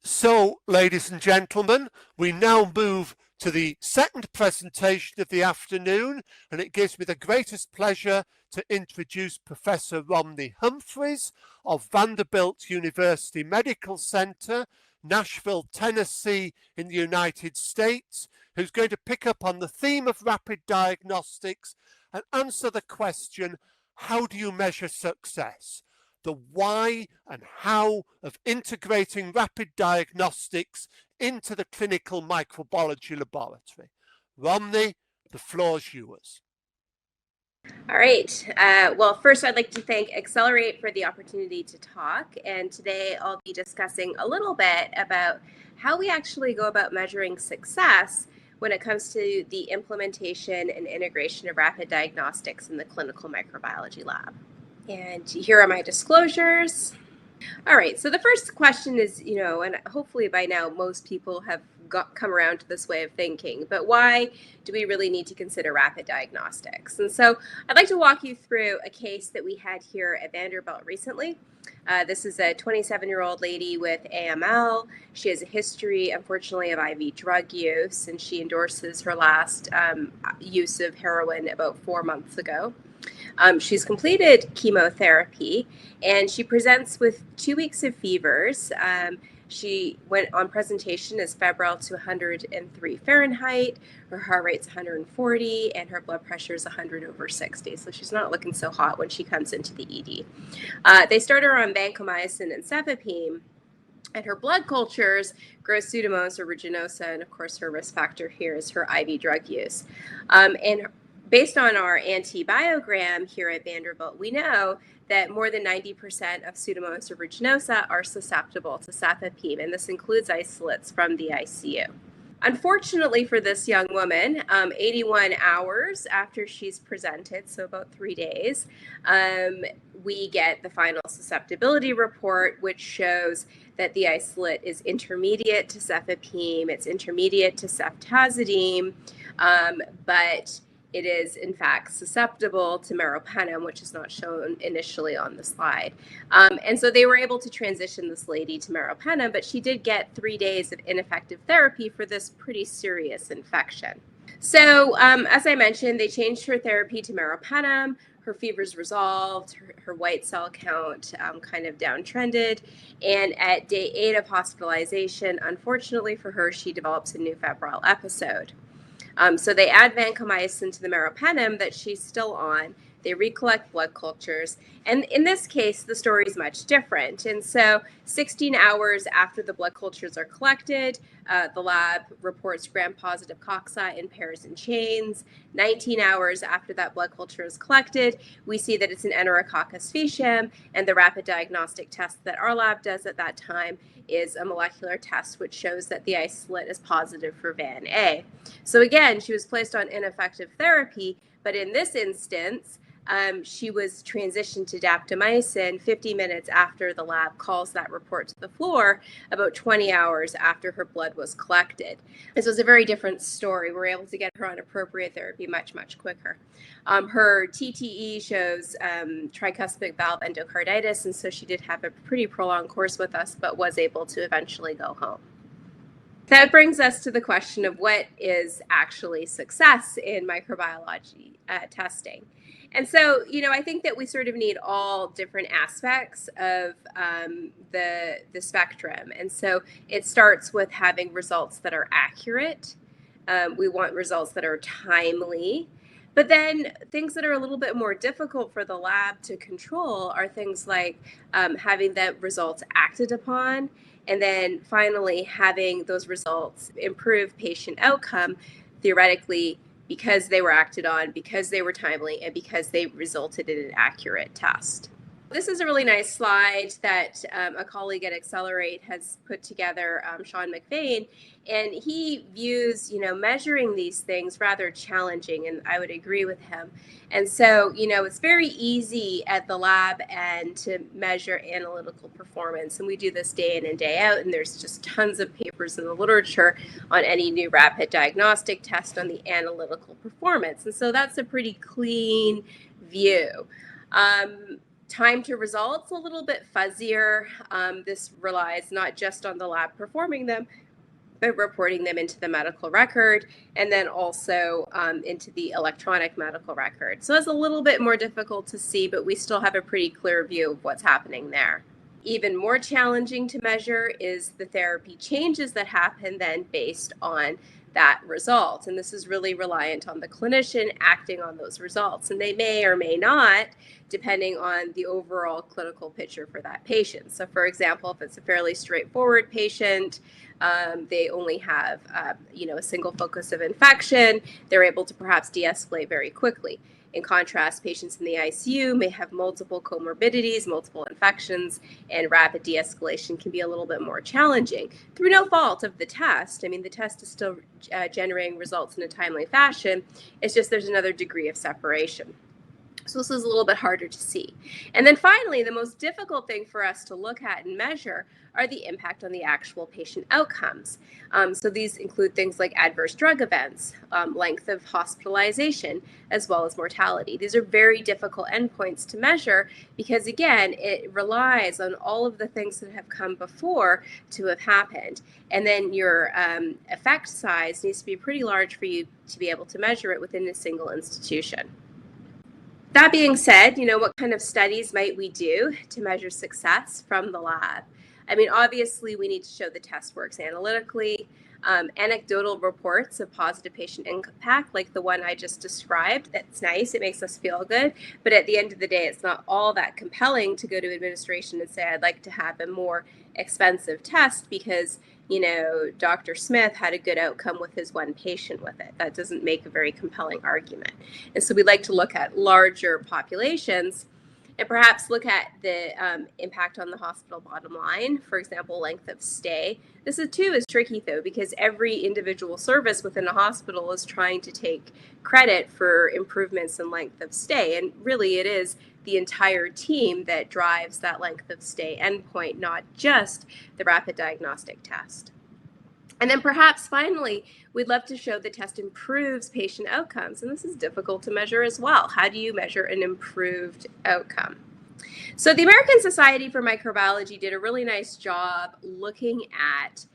So, ladies and gentlemen, we now move to the second presentation of the afternoon, and it gives me the greatest pleasure to introduce Professor Romney Humphries of Vanderbilt University Medical Center, Nashville, Tennessee in the United States, who's going to pick up on the theme of rapid diagnostics and answer the question, how do you measure success? The why and how of integrating rapid diagnostics into the clinical microbiology laboratory. Romney, the floor's yours. All right. Well, first, I'd like to thank Accelerate for the opportunity to talk. And today I'll be discussing a little bit about how we actually go about measuring success when it comes to the implementation and integration of rapid diagnostics in the clinical microbiology lab. And here are my disclosures. All right, so the first question is, and hopefully by now most people have come around to this way of thinking, but why do we really need to consider rapid diagnostics? And so I'd like to walk you through a case that we had here at Vanderbilt recently. This is a 27-year-old lady with AML. She has a history, unfortunately, of IV drug use, and she endorses her last use of heroin about 4 months ago. She's completed chemotherapy, and she presents with 2 weeks of fevers. She went on presentation as febrile to 103 Fahrenheit. Her heart rate's 140, and her blood pressure is 100/60. So she's not looking so hot when she comes into the ED. They start her on vancomycin and cefepime. And her blood cultures grow Pseudomonas aeruginosa, and of course her risk factor here is her IV drug use. And based on our antibiogram here at Vanderbilt, we know that more than 90% of Pseudomonas aeruginosa are susceptible to cefepime, and this includes isolates from the ICU. Unfortunately for this young woman, 81 hours after she's presented, so about 3 days, we get the final susceptibility report, which shows that the isolate is intermediate to cefepime, it's intermediate to ceftazidime, but it is, in fact, susceptible to meropenem, which is not shown initially on the slide. And so they were able to transition this lady to meropenem, but she did get 3 days of ineffective therapy for this pretty serious infection. So, as I mentioned, they changed her therapy to meropenem. Her fever's resolved, her white cell count kind of downtrended. And at day 8 of hospitalization, unfortunately for her, she develops a new febrile episode. So they add vancomycin to the meropenem that she's still on. They recollect blood cultures. And in this case, the story is much different. And so 16 hours after the blood cultures are collected, the lab reports gram-positive cocci in pairs and chains. 19 hours after that blood culture is collected, we see that it's an Enterococcus faecium, and the rapid diagnostic test that our lab does at that time is a molecular test which shows that the isolate is positive for VAN A. So again, she was placed on ineffective therapy, but in this instance, she was transitioned to daptomycin 50 minutes after the lab calls that report to the floor, about 20 hours after her blood was collected. This was a very different story. We're able to get her on appropriate therapy much, much quicker. Her TTE shows tricuspid valve endocarditis, and so she did have a pretty prolonged course with us, but was able to eventually go home. That brings us to the question of what is actually success in microbiology testing. And so, I think that we sort of need all different aspects of the spectrum. And so it starts with having results that are accurate. We want results that are timely. But then things that are a little bit more difficult for the lab to control are things like having the results acted upon, and then finally having those results improve patient outcome, theoretically, because they were acted on, because they were timely, and because they resulted in an accurate test. This is a really nice slide that a colleague at Accelerate has put together, Sean McVeigh, and he views, measuring these things rather challenging, and I would agree with him. And so, it's very easy at the lab end to measure analytical performance, and we do this day in and day out, and there's just tons of papers in the literature on any new rapid diagnostic test on the analytical performance, and so that's a pretty clean view. Time to results, a little bit fuzzier. This relies not just on the lab performing them, but reporting them into the medical record and then also into the electronic medical record. So it's a little bit more difficult to see, but we still have a pretty clear view of what's happening there. Even more challenging to measure is the therapy changes that happen then based on that result. And this is really reliant on the clinician acting on those results. And they may or may not, depending on the overall clinical picture for that patient. So for example, if it's a fairly straightforward patient, they only have a single focus of infection, they're able to perhaps de-escalate very quickly. In contrast, patients in the ICU may have multiple comorbidities, multiple infections, and rapid de-escalation can be a little bit more challenging through no fault of the test. I mean, the test is still generating results in a timely fashion. It's just there's another degree of separation. So this is a little bit harder to see. And then finally, the most difficult thing for us to look at and measure are the impact on the actual patient outcomes. So these include things like adverse drug events, length of hospitalization, as well as mortality. These are very difficult endpoints to measure because, again, it relies on all of the things that have come before to have happened. And then your effect size needs to be pretty large for you to be able to measure it within a single institution. That being said, what kind of studies might we do to measure success from the lab? I mean, obviously, we need to show the test works analytically. Anecdotal reports of positive patient impact, like the one I just described, that's nice. It makes us feel good. But at the end of the day, it's not all that compelling to go to administration and say, I'd like to have a more expensive test because Dr. Smith had a good outcome with his one patient with it. That doesn't make a very compelling argument. And so we like to look at larger populations and perhaps look at the impact on the hospital bottom line, for example, length of stay. This is tricky though, because every individual service within a hospital is trying to take credit for improvements in length of stay. And really it is the entire team that drives that length of stay endpoint, not just the rapid diagnostic test. And then perhaps finally, we'd love to show the test improves patient outcomes. And this is difficult to measure as well. How do you measure an improved outcome? So the American Society for Microbiology did a really nice job looking at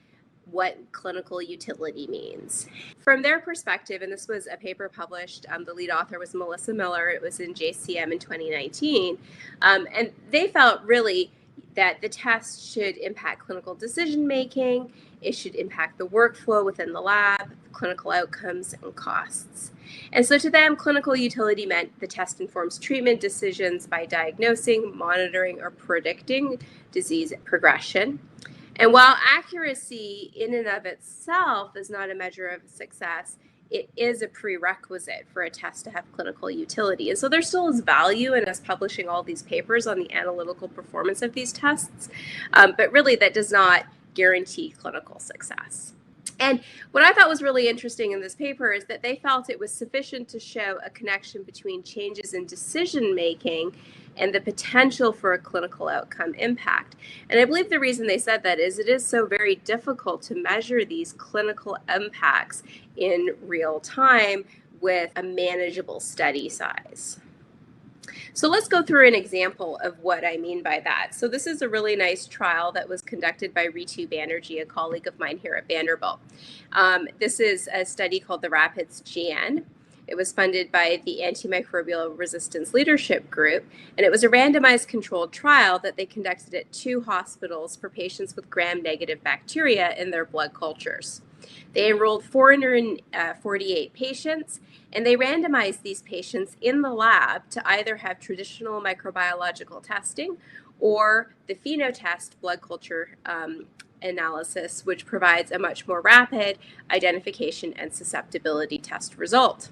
what clinical utility means. From their perspective, and this was a paper published, the lead author was Melissa Miller, it was in JCM in 2019, and they felt really that the test should impact clinical decision-making, it should impact the workflow within the lab, clinical outcomes, and costs. And so to them, clinical utility meant the test informs treatment decisions by diagnosing, monitoring, or predicting disease progression. And while accuracy in and of itself is not a measure of success, it is a prerequisite for a test to have clinical utility. And so there still is value in us publishing all these papers on the analytical performance of these tests, but really that does not guarantee clinical success. And what I thought was really interesting in this paper is that they felt it was sufficient to show a connection between changes in decision-making and the potential for a clinical outcome impact. And I believe the reason they said that is it is so very difficult to measure these clinical impacts in real time with a manageable study size. So let's go through an example of what I mean by that. So this is a really nice trial that was conducted by Ritu Banerjee, a colleague of mine here at Vanderbilt. This is a study called the RAPIDS-GN. It was funded by the Antimicrobial Resistance Leadership Group, and it was a randomized controlled trial that they conducted at 2 hospitals for patients with gram-negative bacteria in their blood cultures. They enrolled 448 patients, and they randomized these patients in the lab to either have traditional microbiological testing or the PhenoTest blood culture analysis, which provides a much more rapid identification and susceptibility test result.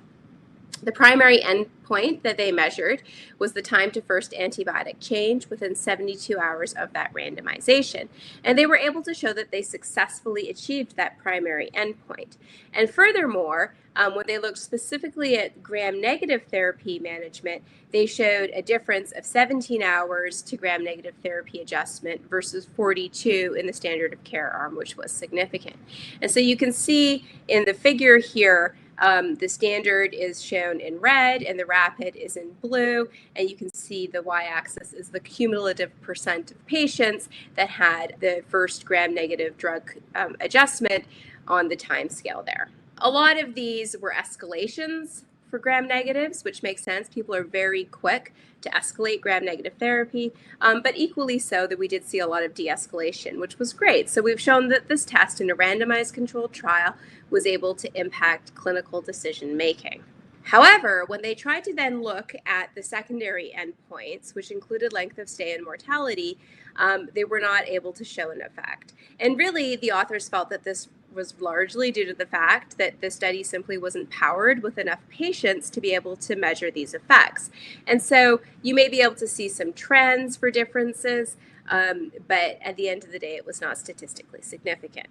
The primary endpoint that they measured was the time to first antibiotic change within 72 hours of that randomization. And they were able to show that they successfully achieved that primary endpoint. And furthermore, when they looked specifically at gram-negative therapy management, they showed a difference of 17 hours to gram-negative therapy adjustment versus 42 in the standard of care arm, which was significant. And so you can see in the figure here The standard is shown in red and the rapid is in blue, and you can see the y-axis is the cumulative percent of patients that had the first gram-negative drug adjustment on the time scale there. A lot of these were escalations for gram-negatives, which makes sense. People are very quick to escalate gram-negative therapy, but equally so that we did see a lot of de-escalation, which was great. So we've shown that this test in a randomized controlled trial was able to impact clinical decision making. However, when they tried to then look at the secondary endpoints, which included length of stay and mortality, they were not able to show an effect. And really, the authors felt that this was largely due to the fact that the study simply wasn't powered with enough patients to be able to measure these effects. And so you may be able to see some trends for differences, but at the end of the day, it was not statistically significant.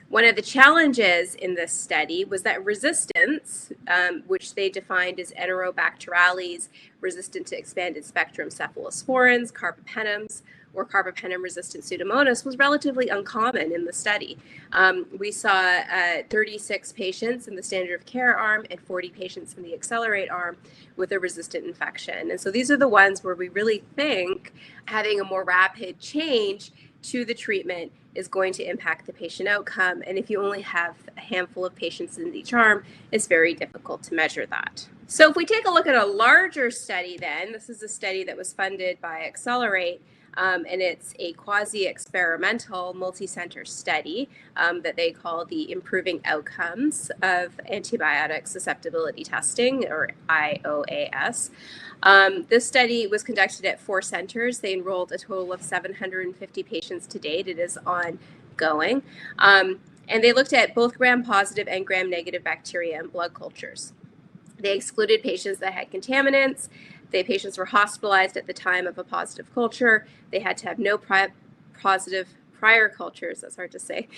One of the challenges in this study was that resistance, which they defined as Enterobacterales, resistant to expanded spectrum cephalosporins, carbapenems, or carbapenem-resistant Pseudomonas, was relatively uncommon in the study. We saw 36 patients in the standard of care arm and 40 patients in the accelerate arm with a resistant infection. And so these are the ones where we really think having a more rapid change to the treatment is going to impact the patient outcome. And if you only have a handful of patients in each arm, it's very difficult to measure that. So if we take a look at a larger study then, this is a study that was funded by Accelerate, and it's a quasi-experimental multi-center study that they call the Improving Outcomes of Antibiotic Susceptibility Testing, or IOAS. This study was conducted at 4 centers. They enrolled a total of 750 patients to date. It is ongoing. And they looked at both gram-positive and gram-negative bacteria and blood cultures. They excluded patients that had contaminants. The patients were hospitalized at the time of a positive culture. They had to have no positive prior cultures, that's hard to say,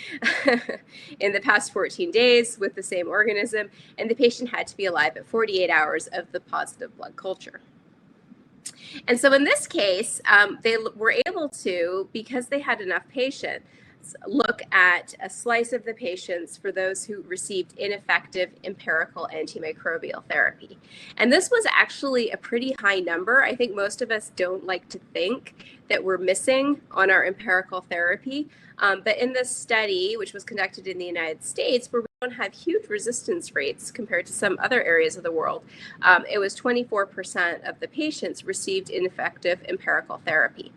in the past 14 days with the same organism, and the patient had to be alive at 48 hours of the positive blood culture. And so in this case, they were able to, because they had enough patients, look at a slice of the patients for those who received ineffective empirical antimicrobial therapy. And this was actually a pretty high number. I think most of us don't like to think that we're missing on our empirical therapy. But in this study, which was conducted in the United States, where we don't have huge resistance rates compared to some other areas of the world, it was 24% of the patients received ineffective empirical therapy.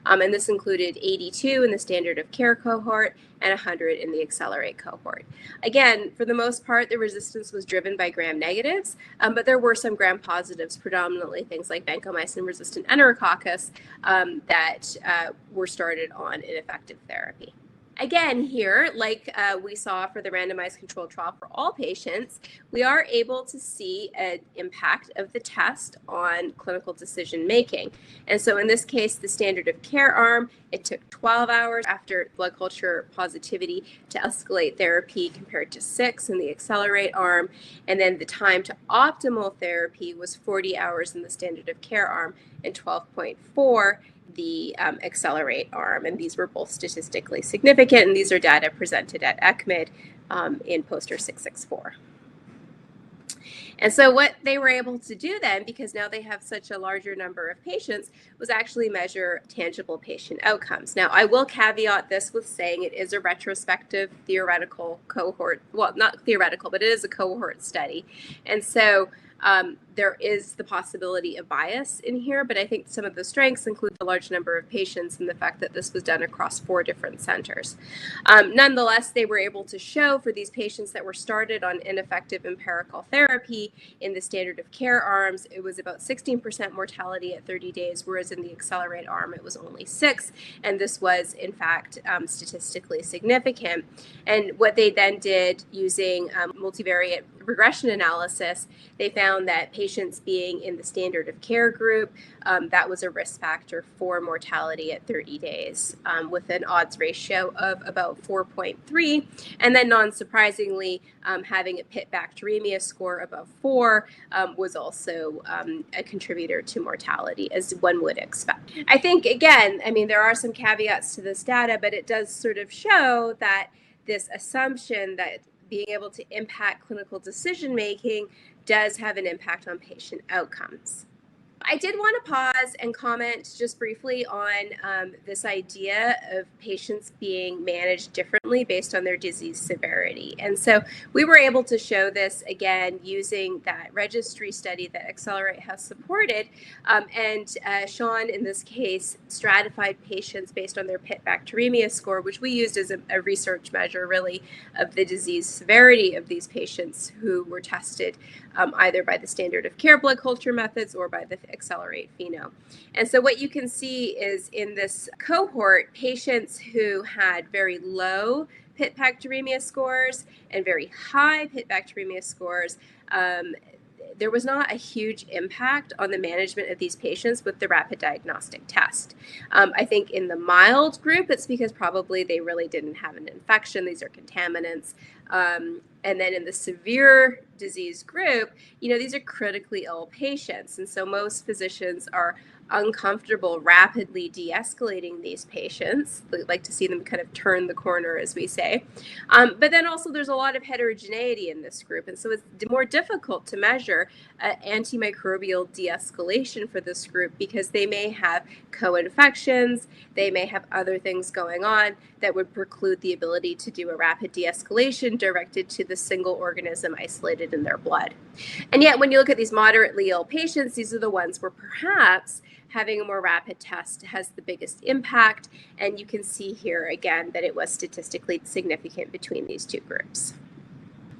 And this included 82 in the standard of care cohort and 100 in the accelerate cohort. Again, for the most part, the resistance was driven by gram-negatives, but there were some gram-positives, predominantly things like vancomycin-resistant enterococcus that were started on ineffective therapy. Again, here, like we saw for the randomized controlled trial for all patients, we are able to see an impact of the test on clinical decision making. And so in this case, the standard of care arm, it took 12 hours after blood culture positivity to escalate therapy compared to 6 in the accelerate arm. And then the time to optimal therapy was 40 hours in the standard of care arm and 12.4 the accelerate arm, and these were both statistically significant, and these are data presented at ECCMID in poster 664. And so what they were able to do then, because now they have such a larger number of patients, was actually measure tangible patient outcomes. Now, I will caveat this with saying it is a retrospective theoretical cohort, well, not theoretical, but it is a cohort study. And so there is the possibility of bias in here, but I think some of the strengths include the large number of patients and the fact that this was done across 4 different centers. Nonetheless, they were able to show for these patients that were started on ineffective empirical therapy in the standard of care arms, it was about 16% mortality at 30 days, whereas in the accelerate arm, it was only 6. And this was, in fact, statistically significant. And what they then did using multivariate regression analysis, they found that patients being in the standard of care group, that was a risk factor for mortality at 30 days with an odds ratio of about 4.3. And then non-surprisingly, having a pit bacteremia score above 4 was also a contributor to mortality, as one would expect. I think, again, I mean, there are some caveats to this data, but it does sort of show that this assumption that being able to impact clinical decision making does have an impact on patient outcomes. I did want to pause and comment just briefly on this idea of patients being managed differently based on their disease severity. And so we were able to show this again using that registry study that Accelerate has supported. Sean, in this case, stratified patients based on their pit bacteremia score, which we used as a research measure really of the disease severity of these patients who were tested either by the standard of care blood culture methods or by the Accelerate Pheno. And so what you can see is in this cohort, patients who had very low pit bacteremia scores and very high pit bacteremia scores, there was not a huge impact on the management of these patients with the rapid diagnostic test. I think in the mild group, it's because probably they really didn't have an infection. These are contaminants. And then in the severe disease group, these are critically ill patients. And so most physicians are uncomfortable rapidly de-escalating these patients. They like to see them kind of turn the corner, as we say. But then also there's a lot of heterogeneity in this group. And so it's more difficult to measure antimicrobial de-escalation for this group because they may have co-infections, they may have other things going on that would preclude the ability to do a rapid de-escalation directed to the single organism isolated in their blood. And yet when you look at these moderately ill patients, these are the ones where perhaps having a more rapid test has the biggest impact. And you can see here again that it was statistically significant between these two groups.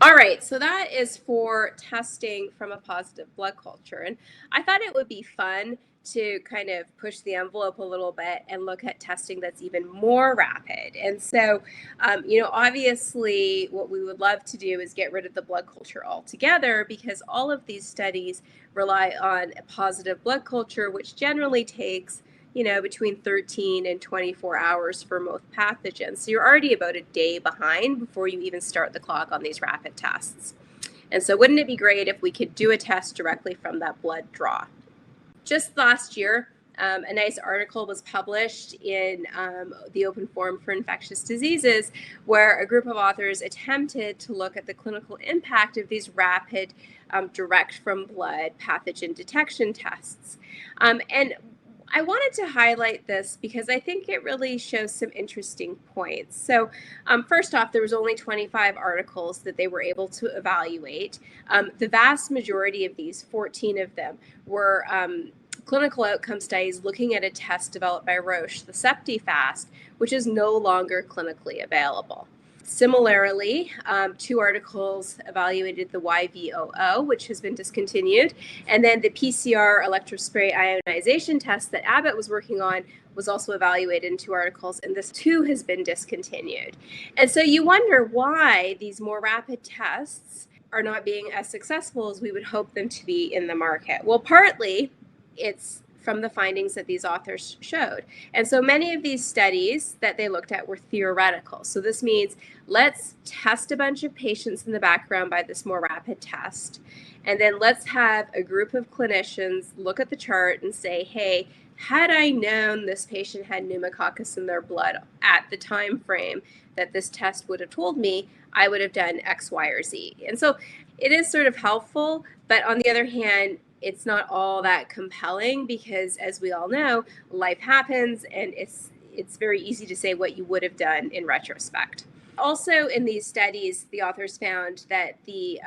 All right, so that is for testing from a positive blood culture. And I thought it would be fun to kind of push the envelope a little bit and look at testing that's even more rapid. And so, obviously what we would love to do is get rid of the blood culture altogether because all of these studies rely on a positive blood culture, which generally takes between 13 and 24 hours for most pathogens. So you're already about a day behind before you even start the clock on these rapid tests. And so wouldn't it be great if we could do a test directly from that blood draw? Just last year, a nice article was published in the Open Forum for Infectious Diseases, where a group of authors attempted to look at the clinical impact of these rapid direct from blood pathogen detection tests. And I wanted to highlight this because I think it really shows some interesting points. So first off, there was only 25 articles that they were able to evaluate. The vast majority of these, 14 of them, were clinical outcome studies looking at a test developed by Roche, the SeptiFast, which is no longer clinically available. Similarly, 2 articles evaluated the YVOO, which has been discontinued, and then the PCR electrospray ionization test that Abbott was working on was also evaluated in 2 articles, and this too has been discontinued. And so you wonder why these more rapid tests are not being as successful as we would hope them to be in the market. Well, partly it's from the findings that these authors showed. And so many of these studies that they looked at were theoretical. So this means let's test a bunch of patients in the background by this more rapid test. And then let's have a group of clinicians look at the chart and say, hey, had I known this patient had pneumococcus in their blood at the time frame that this test would have told me, I would have done X, Y, or Z. And so it is sort of helpful, but on the other hand, it's not all that compelling because, as we all know, life happens and it's very easy to say what you would have done in retrospect. Also, in these studies, the authors found that the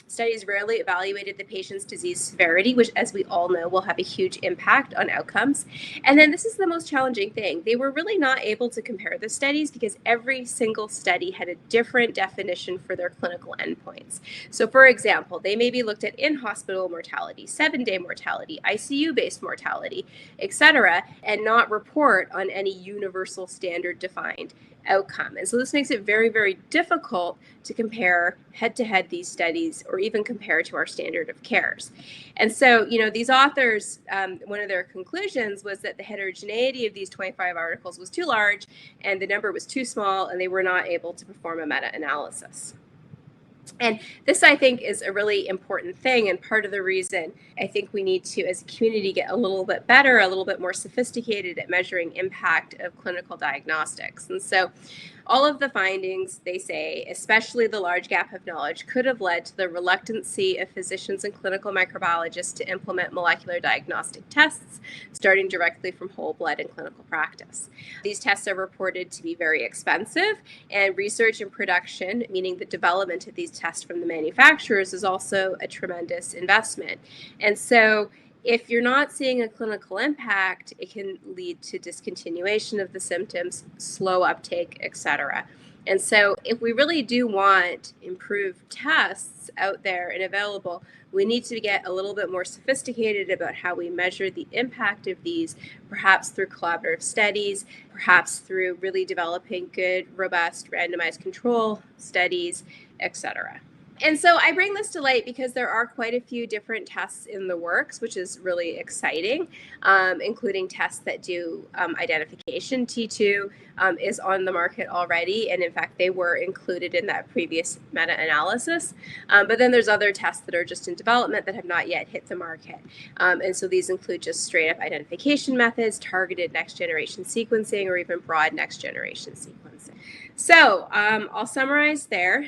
studies rarely evaluated the patient's disease severity, which, as we all know, will have a huge impact on outcomes. And then this is the most challenging thing. They were really not able to compare the studies because every single study had a different definition for their clinical endpoints. So, for example, they maybe looked at in-hospital mortality, 7-day mortality, ICU-based mortality, etc., and not report on any universal standard defined outcome. And so this makes it very, very difficult to compare head-to-head these studies or even compare to our standard of cares. And so, these authors, one of their conclusions was that the heterogeneity of these 25 articles was too large and the number was too small and they were not able to perform a meta-analysis. And this, I think, is a really important thing and part of the reason I think we need to, as a community, get a little bit better, a little bit more sophisticated at measuring impact of clinical diagnostics. And so All of the findings, they say, especially the large gap of knowledge, could have led to the reluctancy of physicians and clinical microbiologists to implement molecular diagnostic tests, starting directly from whole blood in clinical practice. These tests are reported to be very expensive, and research and production, meaning the development of these tests from the manufacturers, is also a tremendous investment. And so if you're not seeing a clinical impact, it can lead to discontinuation of the symptoms, slow uptake, etc. And so if we really do want improved tests out there and available, we need to get a little bit more sophisticated about how we measure the impact of these, perhaps through collaborative studies, perhaps through really developing good, robust, randomized control studies, etc. And so I bring this to light because there are quite a few different tests in the works, which is really exciting, including tests that do identification. T2 is on the market already, and in fact, they were included in that previous meta-analysis. But then there's other tests that are just in development that have not yet hit the market. And so these include just straight up identification methods, targeted next-generation sequencing, or even broad next-generation sequencing. So I'll summarize there.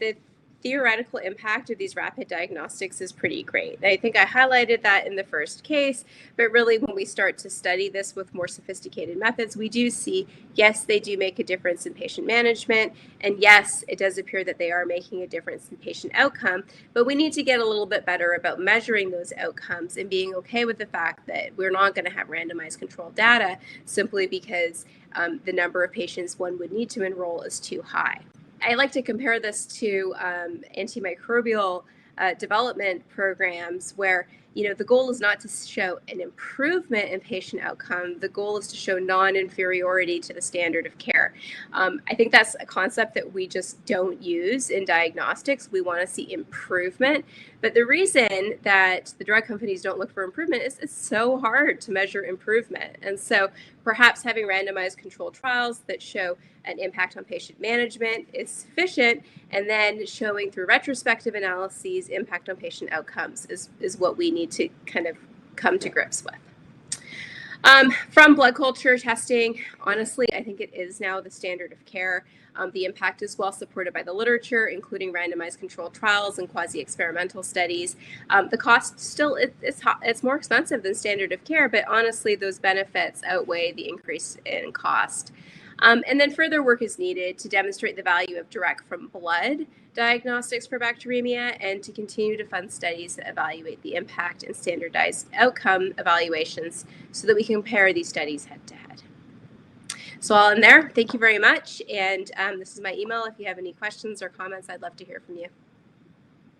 The theoretical impact of these rapid diagnostics is pretty great. I think I highlighted that in the first case, but really when we start to study this with more sophisticated methods, we do see, yes, they do make a difference in patient management, and yes, it does appear that they are making a difference in patient outcome, but we need to get a little bit better about measuring those outcomes and being okay with the fact that we're not going to have randomized controlled data simply because the number of patients one would need to enroll is too high. I like to compare this to antimicrobial development programs where, the goal is not to show an improvement in patient outcome. The goal is to show non-inferiority to the standard of care. I think that's a concept that we just don't use in diagnostics. We want to see improvement. But the reason that the drug companies don't look for improvement is it's so hard to measure improvement. And so perhaps having randomized controlled trials that show an impact on patient management is sufficient, and then showing through retrospective analyses impact on patient outcomes is what we need to kind of come to grips with. From blood culture testing, honestly, I think it is now the standard of care. The impact is well supported by the literature, including randomized controlled trials and quasi-experimental studies. The cost still, it's more expensive than standard of care, but honestly, those benefits outweigh the increase in cost. And then further work is needed to demonstrate the value of direct from blood diagnostics for bacteremia and to continue to fund studies that evaluate the impact and standardized outcome evaluations so that we can compare these studies head to head. So I'll end there. Thank you very much. And this is my email. If you have any questions or comments, I'd love to hear from you.